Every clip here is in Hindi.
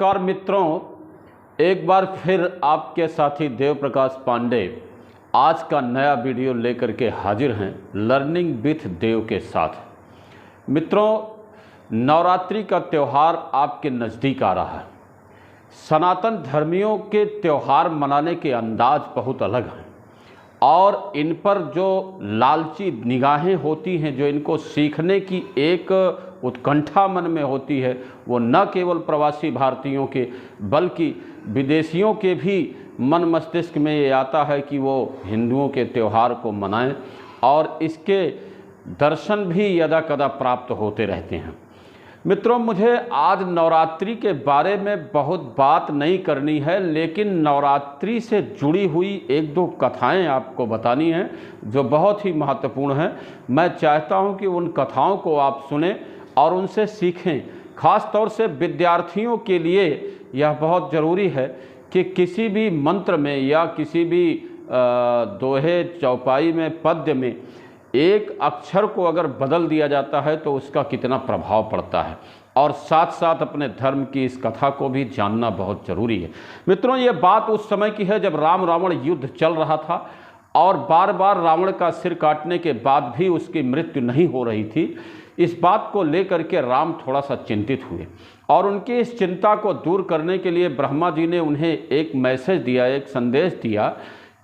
नमस्कार मित्रों, एक बार फिर आपके साथी देव प्रकाश पांडे आज का नया वीडियो लेकर के हाजिर हैं लर्निंग विथ देव के साथ। मित्रों, नवरात्रि का त्यौहार आपके नज़दीक आ रहा है। सनातन धर्मियों के त्यौहार मनाने के अंदाज बहुत अलग हैं और इन पर जो लालची निगाहें होती हैं, जो इनको सीखने की एक उत्कंठा मन में होती है, वो न केवल प्रवासी भारतीयों के बल्कि विदेशियों के भी मन मस्तिष्क में ये आता है कि वो हिंदुओं के त्यौहार को मनाएं और इसके दर्शन भी यदा कदा प्राप्त होते रहते हैं। मित्रों, मुझे आज नवरात्रि के बारे में बहुत बात नहीं करनी है, लेकिन नवरात्रि से जुड़ी हुई एक दो कथाएं आपको बतानी हैं जो बहुत ही महत्वपूर्ण हैं। मैं चाहता हूं कि उन कथाओं को आप सुनें और उनसे सीखें। ख़ास तौर से विद्यार्थियों के लिए यह बहुत ज़रूरी है कि किसी भी मंत्र में या किसी भी दोहे चौपाई में पद्य में एक अक्षर को अगर बदल दिया जाता है तो उसका कितना प्रभाव पड़ता है, और साथ साथ अपने धर्म की इस कथा को भी जानना बहुत ज़रूरी है। मित्रों, ये बात उस समय की है जब राम रावण युद्ध चल रहा था और बार बार रावण का सिर काटने के बाद भी उसकी मृत्यु नहीं हो रही थी। इस बात को लेकर के राम थोड़ा सा चिंतित हुए और उनकी इस चिंता को दूर करने के लिए ब्रह्मा जी ने उन्हें एक मैसेज दिया, एक संदेश दिया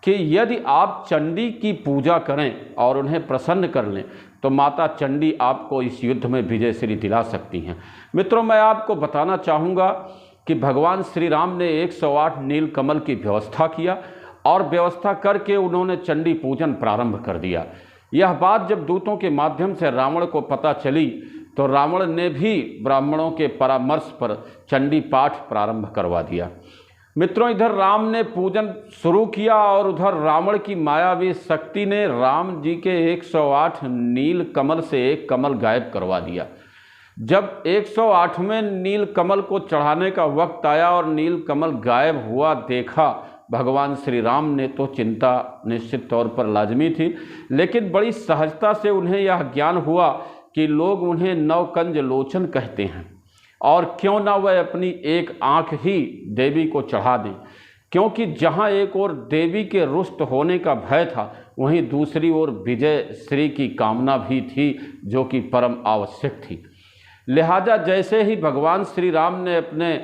कि यदि आप चंडी की पूजा करें और उन्हें प्रसन्न कर लें तो माता चंडी आपको इस युद्ध में विजयश्री दिला सकती हैं। मित्रों, मैं आपको बताना चाहूँगा कि भगवान श्री राम ने 108 नील कमल की व्यवस्था किया और व्यवस्था करके उन्होंने चंडी पूजन प्रारंभ कर दिया। यह बात जब दूतों के माध्यम से रावण को पता चली तो रावण ने भी ब्राह्मणों के परामर्श पर चंडी पाठ प्रारंभ करवा दिया। मित्रों, इधर राम ने पूजन शुरू किया और उधर रावण की मायावी शक्ति ने राम जी के 108 नील कमल से एक कमल गायब करवा दिया। जब 108वें नील कमल को चढ़ाने का वक्त आया और नील कमल गायब हुआ देखा भगवान श्री राम ने, तो चिंता निश्चित तौर पर लाजमी थी, लेकिन बड़ी सहजता से उन्हें यह ज्ञान हुआ कि लोग उन्हें नवकंज लोचन कहते हैं और क्यों ना वह अपनी एक आंख ही देवी को चढ़ा दें, क्योंकि जहां एक ओर देवी के रुष्ट होने का भय था वहीं दूसरी ओर विजय श्री की कामना भी थी, जो कि परम आवश्यक थी। लिहाजा जैसे ही भगवान श्री राम ने अपने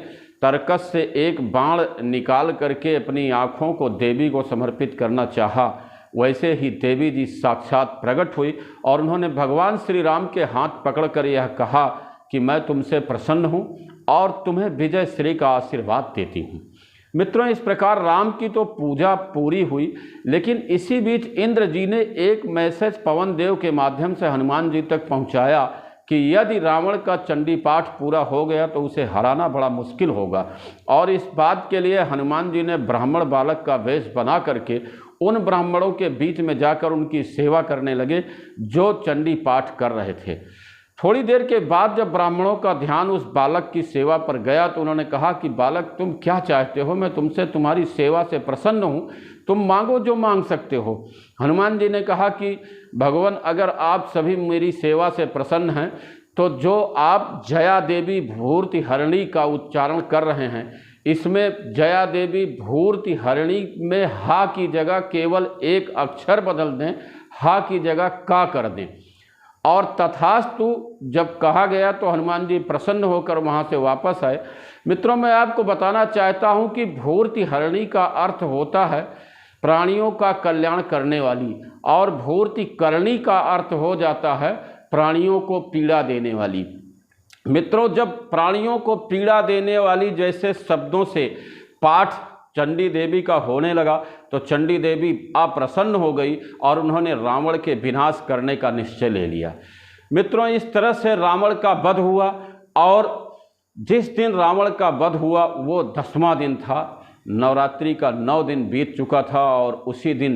तरकस से एक बाण निकाल करके अपनी आँखों को देवी को समर्पित करना चाहा, वैसे ही देवी जी साक्षात प्रकट हुई और उन्होंने भगवान श्री राम के हाथ पकड़कर यह कहा कि मैं तुमसे प्रसन्न हूँ और तुम्हें विजय श्री का आशीर्वाद देती हूँ। मित्रों, इस प्रकार राम की तो पूजा पूरी हुई, लेकिन इसी बीच इंद्र जी ने एक मैसेज पवन देव के माध्यम से हनुमान जी तक पहुँचाया कि यदि रावण का चंडी पाठ पूरा हो गया तो उसे हराना बड़ा मुश्किल होगा, और इस बात के लिए हनुमान जी ने ब्राह्मण बालक का वेश बना करके उन ब्राह्मणों के बीच में जाकर उनकी सेवा करने लगे जो चंडी पाठ कर रहे थे। थोड़ी देर के बाद जब ब्राह्मणों का ध्यान उस बालक की सेवा पर गया तो उन्होंने कहा कि बालक, तुम क्या चाहते हो? मैं तुमसे तुम्हारी सेवा से प्रसन्न हूँ, तुम मांगो जो मांग सकते हो। हनुमान जी ने कहा कि भगवान, अगर आप सभी मेरी सेवा से प्रसन्न हैं तो जो आप जया देवी भूर्ति हरिणी का उच्चारण कर रहे हैं, इसमें जया देवी भूर्ति हरिणी में हा की जगह केवल एक अक्षर बदल दें, हा की जगह का कर दें। और तथास्तु जब कहा गया तो हनुमान जी प्रसन्न होकर वहाँ से वापस आए। मित्रों, मैं आपको बताना चाहता हूँ कि भूर्ति हरिणी का अर्थ होता है प्राणियों का कल्याण करने वाली, और भूर्ति करणी का अर्थ हो जाता है प्राणियों को पीड़ा देने वाली। मित्रों, जब प्राणियों को पीड़ा देने वाली जैसे शब्दों से पाठ चंडी देवी का होने लगा तो चंडी देवी अप्रसन्न हो गई और उन्होंने रावण के विनाश करने का निश्चय ले लिया। मित्रों, इस तरह से रावण का वध हुआ और जिस दिन रावण का वध हुआ वो 10वां दिन था। नवरात्रि का 9 दिन बीत चुका था और उसी दिन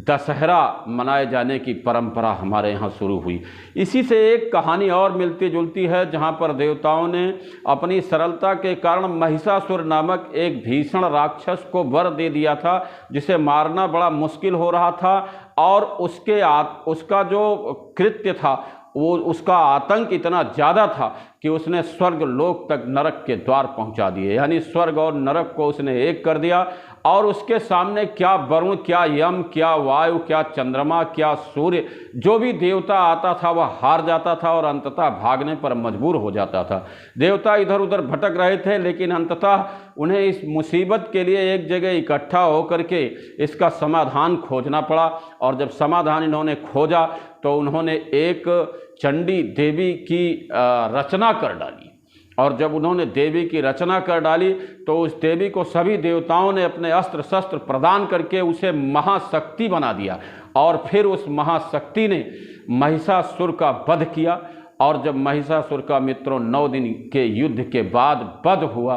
दशहरा मनाए जाने की परंपरा हमारे यहाँ शुरू हुई। इसी से एक कहानी और मिलती जुलती है जहाँ पर देवताओं ने अपनी सरलता के कारण महिषासुर नामक एक भीषण राक्षस को वर दे दिया था, जिसे मारना बड़ा मुश्किल हो रहा था और उसका जो कृत्य था वो उसका आतंक इतना ज़्यादा था कि उसने स्वर्ग लोक तक नरक के द्वार पहुंचा दिए, यानी स्वर्ग और नरक को उसने एक कर दिया। और उसके सामने क्या वरुण, क्या यम, क्या वायु, क्या चंद्रमा, क्या सूर्य, जो भी देवता आता था वह हार जाता था और अंततः भागने पर मजबूर हो जाता था। देवता इधर उधर भटक रहे थे, लेकिन अंततः उन्हें इस मुसीबत के लिए एक जगह इकट्ठा होकर के इसका समाधान खोजना पड़ा। और जब समाधान इन्होंने खोजा तो उन्होंने एक चंडी देवी की रचना कर डाली। और जब उन्होंने देवी की रचना कर डाली तो उस देवी को सभी देवताओं ने अपने अस्त्र शस्त्र प्रदान करके उसे महाशक्ति बना दिया। और फिर उस महाशक्ति ने महिषासुर का वध किया। और जब महिषासुर का मित्रों 9 दिन के युद्ध के बाद वध हुआ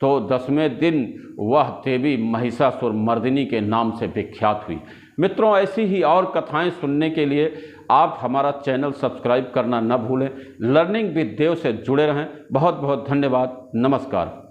तो 10वें दिन वह देवी महिषासुर मर्दिनी के नाम से विख्यात हुई। मित्रों, ऐसी ही और कथाएं सुनने के लिए आप हमारा चैनल सब्सक्राइब करना न भूलें। लर्निंग विद देव से जुड़े रहें। बहुत बहुत धन्यवाद। नमस्कार।